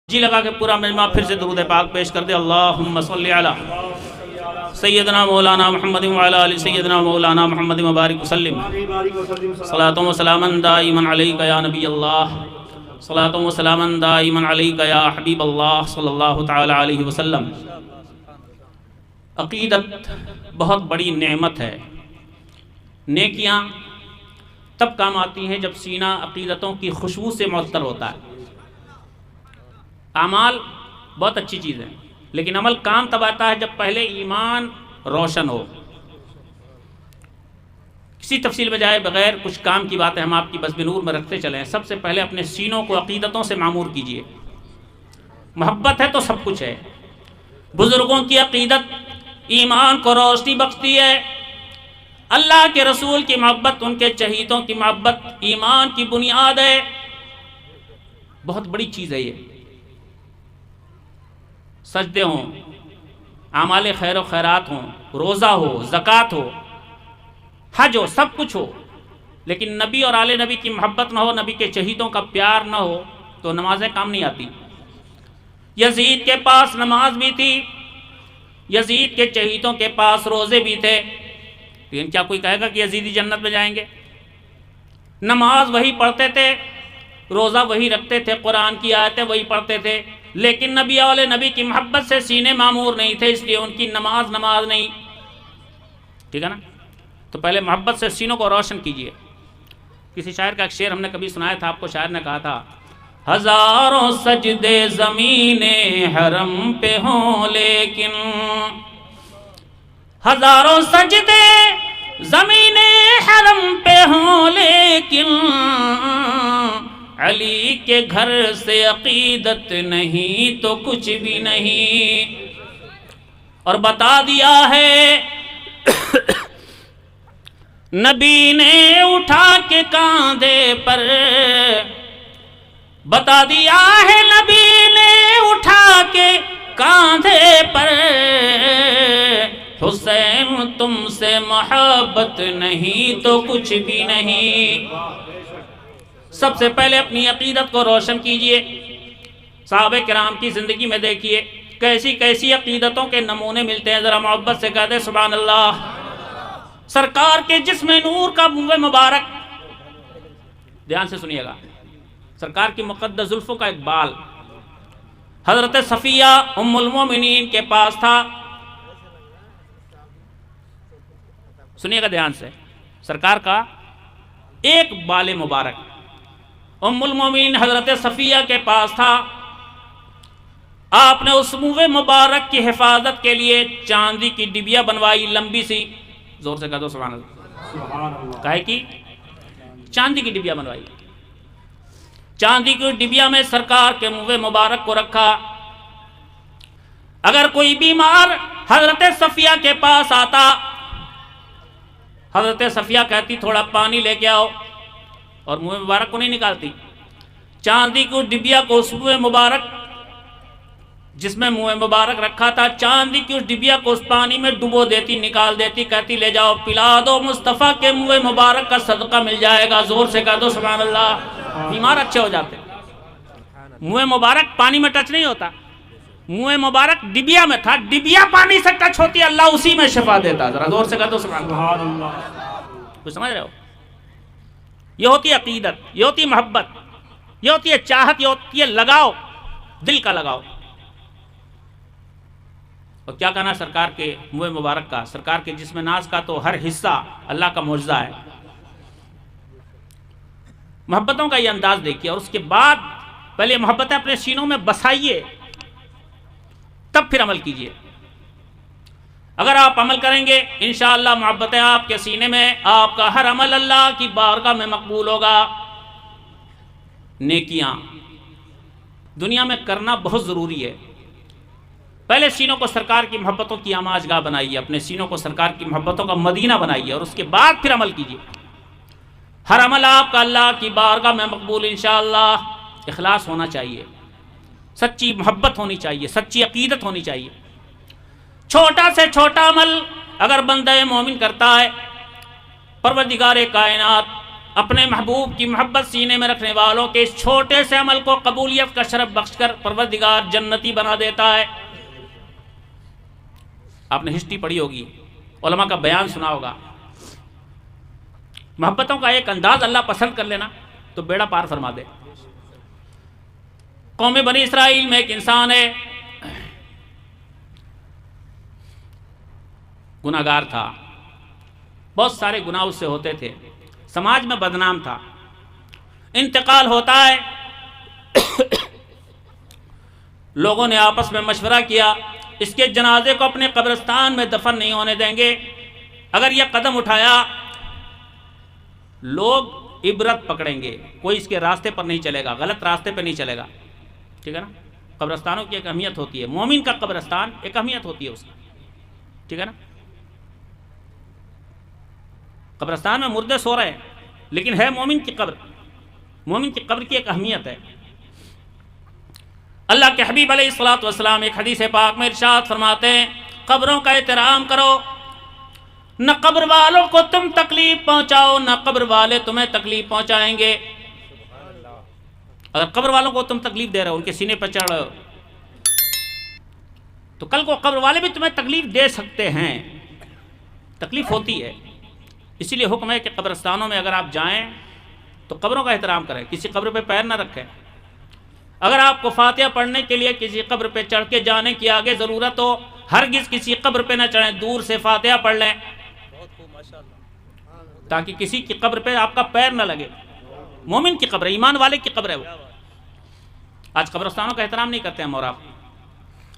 جی لگا کے پورا مجمع پھر سے درود پاک پیش کر دے۔ اللہم صلی علی سیدنا مولانا محمد وعلی آل سیدنا مولانا محمد مبارک وسلم، صلاۃ و سلاما دائما علیک یا نبی اللہ، صلاۃ و سلاما دائما علیک یا حبیب اللہ صلی اللہ تعالی علیہ وسلم۔ عقیدت بہت بڑی نعمت ہے۔ نیکیاں تب کام آتی ہیں جب سینہ عقیدتوں کی خوشبو سے معطر ہوتا ہے۔ اعمال بہت اچھی چیز ہے، لیکن عمل کام تب آتا ہے جب پہلے ایمان روشن ہو۔ کسی تفصیل میں جائے بغیر کچھ کام کی باتیں ہم آپ کی بس بنور میں رکھتے چلیں۔ سب سے پہلے اپنے سینوں کو عقیدتوں سے معمور کیجئے۔ محبت ہے تو سب کچھ ہے۔ بزرگوں کی عقیدت ایمان کو روشنی بخشتی ہے۔ اللہ کے رسول کی محبت، ان کے چہیتوں کی محبت ایمان کی بنیاد ہے۔ بہت بڑی چیز ہے یہ۔ سجدے ہوں، اعمال خیر و خیرات ہوں، روزہ ہو، زکوٰۃ ہو، حج ہو، سب کچھ ہو، لیکن نبی اور آل نبی کی محبت نہ ہو، نبی کے چہیتوں کا پیار نہ ہو تو نمازیں کام نہیں آتی۔ یزید کے پاس نماز بھی تھی، یزید کے چہیتوں کے پاس روزے بھی تھے، لیکن کیا کوئی کہے گا کہ یزیدی جنت میں جائیں گے؟ نماز وہی پڑھتے تھے، روزہ وہی رکھتے تھے، قرآن کی آیتیں وہی پڑھتے تھے، لیکن نبی والے نبی کی محبت سے سینے معمور نہیں تھے، اس لیے ان کی نماز نہیں۔ ٹھیک ہے نا؟ تو پہلے محبت سے سینوں کو روشن کیجئے۔ کسی شاعر کا ایک شعر ہم نے کبھی سنایا تھا آپ کو، شاعر نے کہا تھا، ہزاروں سجدے زمین حرم پہ ہوں لیکن، ہزاروں سجدے زمین حرم پہ ہوں لیکن، علی کے گھر سے عقیدت نہیں تو کچھ بھی نہیں۔ اور بتا دیا ہے نبی نے اٹھا کے کاندھے پر، بتا دیا ہے نبی نے اٹھا کے کاندھے پر، حسین تم سے محبت نہیں تو کچھ بھی نہیں۔ سب سے پہلے اپنی عقیدت کو روشن کیجئے۔ صحابہ کرام کی زندگی میں دیکھیے کیسی کیسی عقیدتوں کے نمونے ملتے ہیں، ذرا محبت سے کہہ دیں سبحان اللہ۔ سرکار کے جسم نور کا منہ مبارک، دھیان سے سنیے گا، سرکار کی مقدس زلفوں کا ایک بال حضرت صفیہ ام المومنین کے پاس تھا۔ سنیے گا دھیان سے، سرکار کا ایک بال مبارک ام المومنین حضرت صفیہ کے پاس تھا۔ آپ نے اس منہ مبارک کی حفاظت کے لیے چاندی کی ڈبیا بنوائی، لمبی سی، زور سے کہہ دو سبحان اللہ، کہے کی چاندی کی ڈبیا بنوائی۔ چاندی کی ڈبیا میں سرکار کے منہ مبارک کو رکھا۔ اگر کوئی بیمار حضرت صفیہ کے پاس آتا، حضرت صفیہ کہتی تھوڑا پانی لے کے آؤ، اور منہ مبارک کو نہیں نکالتی، چاندی کو ڈبیا کو اس منہ مبارک جس میں منہ مبارک رکھا تھا، چاندی کی اس ڈبیا کو اس پانی میں ڈبو دیتی، نکال دیتی، کہتی لے جاؤ پلا دو، مصطفیٰ کے منہ مبارک کا صدقہ مل جائے گا۔ زور سے کہہ دو سبحان اللہ۔ بیمار اچھے ہو جاتے۔ منہ مبارک پانی میں ٹچ نہیں ہوتا، منہ مبارک ڈبیا میں تھا، ڈبیا پانی سے ٹچ ہوتی، اللہ اسی میں شفا دیتا۔ ذرا زور سے کہہ دو سبحان اللہ۔ کچھ سمجھ رہے ہو؟ یہ ہوتی ہے عقیدت، یہ ہوتی ہے محبت، یہ ہوتی ہے چاہت، یہ ہوتی ہے لگاؤ، دل کا لگاؤ۔ اور کیا کہنا سرکار کے منہ مبارک کا، سرکار کے جسم ناز کا تو ہر حصہ اللہ کا معجزہ ہے۔ محبتوں کا یہ انداز دیکھیے، اور اس کے بعد پہلے محبتیں اپنے سینوں میں بسائیے، تب پھر عمل کیجیے۔ اگر آپ عمل کریں گے انشاءاللہ محبتیں آپ کے سینے میں، آپ کا ہر عمل اللہ کی بارگاہ میں مقبول ہوگا۔ نیکیاں دنیا میں کرنا بہت ضروری ہے۔ پہلے سینوں کو سرکار کی محبتوں کی آماجگاہ بنائیے، اپنے سینوں کو سرکار کی محبتوں کا مدینہ بنائیے، اور اس کے بعد پھر عمل کیجیے۔ ہر عمل آپ کا اللہ کی بارگاہ میں مقبول انشاءاللہ۔ اخلاص ہونا چاہیے، سچی محبت ہونی چاہیے، سچی عقیدت ہونی چاہیے۔ چھوٹا سے چھوٹا عمل اگر بندہ مومن کرتا ہے، پروردگار کائنات اپنے محبوب کی محبت سینے میں رکھنے والوں کے اس چھوٹے سے عمل کو قبولیت کا شرف بخش کر پروردگار جنتی بنا دیتا ہے۔ آپ نے ہسٹری پڑھی ہوگی، علماء کا بیان سنا ہوگا، محبتوں کا ایک انداز اللہ پسند کر لینا تو بیڑا پار فرما دے۔ قوم بنی اسرائیل میں ایک انسان ہے، گناہگار تھا، بہت سارے گناہ اس سے ہوتے تھے، سماج میں بدنام تھا، انتقال ہوتا ہے، لوگوں نے آپس میں مشورہ کیا اس کے جنازے کو اپنے قبرستان میں دفن نہیں ہونے دیں گے، اگر یہ قدم اٹھایا لوگ عبرت پکڑیں گے، کوئی اس کے راستے پر نہیں چلے گا، غلط راستے پہ نہیں چلے گا، ٹھیک ہے نا۔ قبرستانوں کی ایک اہمیت ہوتی ہے، مومن کا قبرستان ایک اہمیت ہوتی ہے اس کی، ٹھیک ہے نا۔ قبرستان میں مردے سو رہے ہیں لیکن ہے مومن کی قبر، مومن کی قبر کی ایک اہمیت ہے۔ اللہ کے حبیب علیہ الصلوۃ والسلام ایک حدیث پاک میں ارشاد فرماتے ہیں قبروں کا احترام کرو، نہ قبر والوں کو تم تکلیف پہنچاؤ نہ قبر والے تمہیں تکلیف پہنچائیں گے۔ اگر قبر والوں کو تم تکلیف دے رہے ہو، ان کے سینے پر چڑھ رہے ہو، تو کل کو قبر والے بھی تمہیں تکلیف دے سکتے ہیں، تکلیف ہوتی ہے۔ اسی لیے حکم ہے کہ قبرستانوں میں اگر آپ جائیں تو قبروں کا احترام کریں، کسی قبر پہ پیر نہ رکھیں۔ اگر آپ کو فاتحہ پڑھنے کے لیے کسی قبر پہ چڑھ کے جانے کی آگے ضرورت ہو، ہرگز کسی قبر پہ نہ چڑھیں، دور سے فاتحہ پڑھ لیں تاکہ کسی کی قبر پہ آپ کا پیر نہ لگے۔ مومن کی قبر ہے، ایمان والے کی قبر ہے وہ۔ آج قبرستانوں کا احترام نہیں کرتے ہم اور آپ۔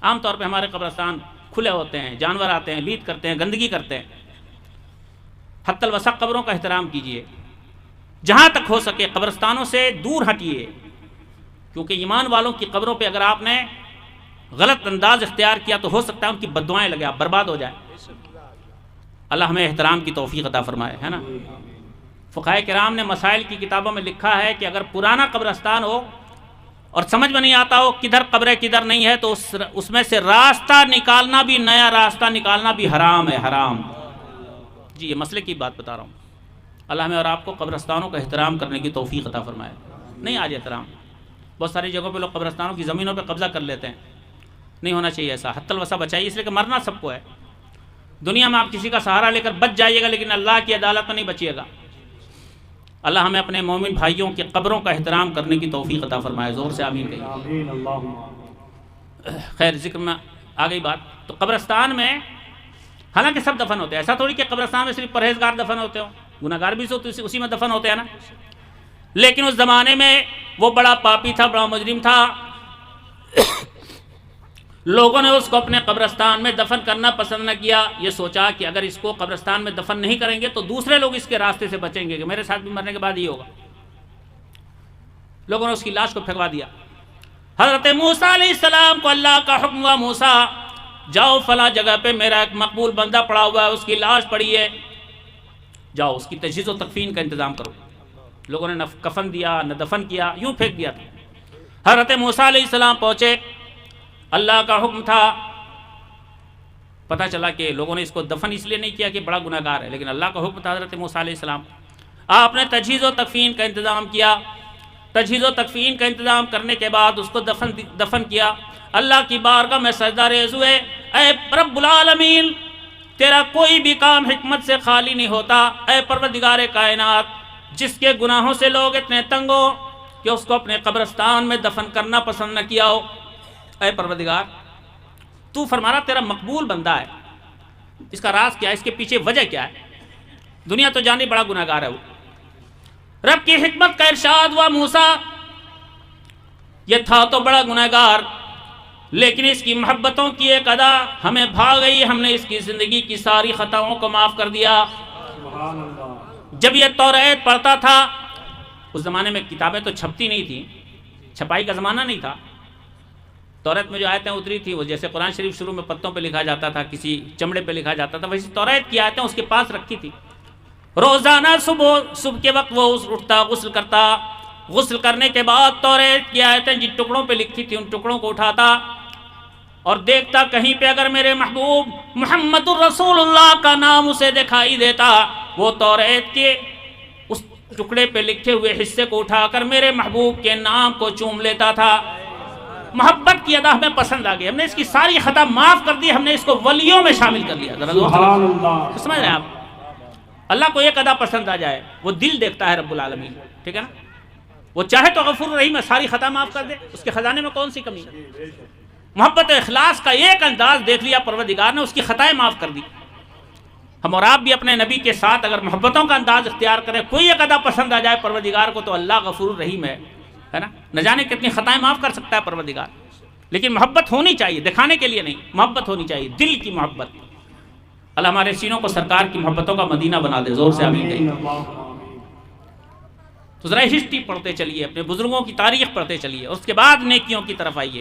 عام طور پہ ہمارے قبرستان کھلے ہوتے ہیں، جانور آتے ہیں، لید کرتے ہیں، گندگی کرتے ہیں۔ حتی الوسع قبروں کا احترام کیجیے، جہاں تک ہو سکے قبرستانوں سے دور ہٹیے، کیونکہ ایمان والوں کی قبروں پہ اگر آپ نے غلط انداز اختیار کیا تو ہو سکتا ہے ان کی بددعائیں لگے، آپ برباد ہو جائیں۔ اللہ ہمیں احترام کی توفیق عطا فرمائے، ہے نا۔ فقہائے کرام نے مسائل کی کتابوں میں لکھا ہے کہ اگر پرانا قبرستان ہو اور سمجھ میں نہیں آتا ہو کدھر قبر ہے کدھر نہیں ہے، تو اس میں سے راستہ نکالنا بھی، نیا راستہ نکالنا بھی حرام ہے، حرام۔ جی یہ مسئلے کی بات بتا رہا ہوں۔ اللہ ہمیں اور آپ کو قبرستانوں کا احترام کرنے کی توفیق عطا فرمائے۔ نہیں آج احترام، بہت ساری جگہوں پہ لوگ قبرستانوں کی زمینوں پہ قبضہ کر لیتے ہیں، نہیں ہونا چاہیے ایسا۔ حتی الوسع بچائیے، اس لیے کہ مرنا سب کو ہے۔ دنیا میں آپ کسی کا سہارا لے کر بچ جائیے گا لیکن اللہ کی عدالت میں نہیں بچیے گا۔ اللہ ہمیں اپنے مومن بھائیوں کی قبروں کا احترام کرنے کی توفیق عطا فرمائے، زور سے آمین کہیے۔ خیر ذکر میں آ گئی بات، تو قبرستان میں حالانکہ سب دفن ہوتے ہیں، ایسا تھوڑی کہ قبرستان میں صرف پرہیزگار دفن ہوتے ہوں، گناہگار بھی اسی میں دفن ہوتے ہیں نا۔ لیکن اس زمانے میں وہ بڑا پاپی تھا، بڑا مجرم تھا، لوگوں نے اس کو اپنے قبرستان میں دفن کرنا پسند نہ کیا۔ یہ سوچا کہ اگر اس کو قبرستان میں دفن نہیں کریں گے تو دوسرے لوگ اس کے راستے سے بچیں گے کہ میرے ساتھ بھی مرنے کے بعد یہ ہوگا۔ لوگوں نے اس کی لاش کو پھینکوا دیا۔ حضرت موسیٰ علیہ السلام کو اللہ کا حکم ہوا، موسیٰ جاؤ فلاں جگہ پہ میرا ایک مقبول بندہ پڑا ہوا ہے، اس کی لاش پڑی ہے، جاؤ اس کی تجہیز و تکفین کا انتظام کرو۔ لوگوں نے نہ کفن دیا نہ دفن کیا، یوں پھینک دیا تھا۔ حضرت موسیٰ علیہ السلام پہنچے، اللہ کا حکم تھا، پتہ چلا کہ لوگوں نے اس کو دفن اس لیے نہیں کیا کہ بڑا گناہگار ہے، لیکن اللہ کا حکم تھا حضرت موسیٰ علیہ السلام۔ آپ نے تجہیز و تکفین کا انتظام کیا، تجہیز و تکفین کا انتظام کرنے کے بعد اس کو دفن کیا۔ اللہ کی بارگاہ میں سجدہ ریز ہوئے، اے رب العالمین تیرا کوئی بھی کام حکمت سے خالی نہیں ہوتا، اے پروردگار کائنات جس کے گناہوں سے لوگ اتنے تنگ ہو کہ اس کو اپنے قبرستان میں دفن کرنا پسند نہ کیا ہو، اے پروردگار تو فرما رہا تیرا مقبول بندہ ہے، اس کا راز کیا ہے، اس کے پیچھے وجہ کیا ہے؟ دنیا تو جانی بڑا گناہگار ہے وہ۔ رب کی حکمت کا ارشاد ہوا، موسیٰ یہ تھا تو بڑا گناہگار لیکن اس کی محبتوں کی ایک ادا ہمیں بھا گئی، ہم نے اس کی زندگی کی ساری خطاؤں کو معاف کر دیا۔ جب یہ توریت پڑھتا تھا، اس زمانے میں کتابیں تو چھپتی نہیں تھیں، چھپائی کا زمانہ نہیں تھا، توریت میں جو آیتیں اتری تھی وہ جیسے قرآن شریف شروع میں پتوں پہ لکھا جاتا تھا، کسی چمڑے پہ لکھا جاتا تھا، ویسے توریت کی آیتیں اس کے پاس رکھی تھی۔ روزانہ صبح کے وقت وہ اٹھتا، غسل کرتا، غسل کرنے کے بعد توریت کی آیتیں جن ٹکڑوں پہ لکھی تھی ان ٹکڑوں کو اٹھاتا اور دیکھتا کہیں پہ اگر میرے محبوب محمد الرسول اللہ کا نام اسے دکھائی دیتا، وہ توریت کے اس ٹکڑے پہ لکھے ہوئے حصے کو اٹھا کر میرے محبوب کے نام کو چوم لیتا تھا۔ محبت کی ادا ہمیں پسند آ گئی، ہم نے اس کی ساری خطا معاف کر دی، ہم نے اس کو ولیوں میں شامل کر لیا۔ سبحان اللہ۔ سمجھ رہے ہیں آپ؟ اللہ کو ایک ادا پسند آ جائے، وہ دل دیکھتا ہے رب العالمین، ٹھیک ہے نا؟ وہ چاہے تو غفور رحیم ہے، ساری خطا معاف کر دے، اس کے خزانے میں کون سی کمی ہے؟ محبت و اخلاص کا ایک انداز دیکھ لیا پروردگار نے، اس کی خطائیں معاف کر دی۔ ہم اور آپ بھی اپنے نبی کے ساتھ اگر محبتوں کا انداز اختیار کریں، کوئی ایک ادا پسند آ جائے پروردگار کو، تو اللہ غفور رحیم ہے نا؟ نہ جانے کتنی خطائیں معاف کر سکتا ہے پروردگار۔ لیکن محبت ہونی چاہیے، دکھانے کے لیے نہیں، محبت ہونی چاہیے، دل کی محبت۔ اللہ ہمارے سینوں کو سرکار کی محبتوں کا مدینہ بنا دے، زور سے آمین کہیے۔ تو ذرا ہسٹری پڑھتے چلیے، اپنے بزرگوں کی تاریخ پڑھتے چلیے، اور اس کے بعد نیکیوں کی طرف آئیے۔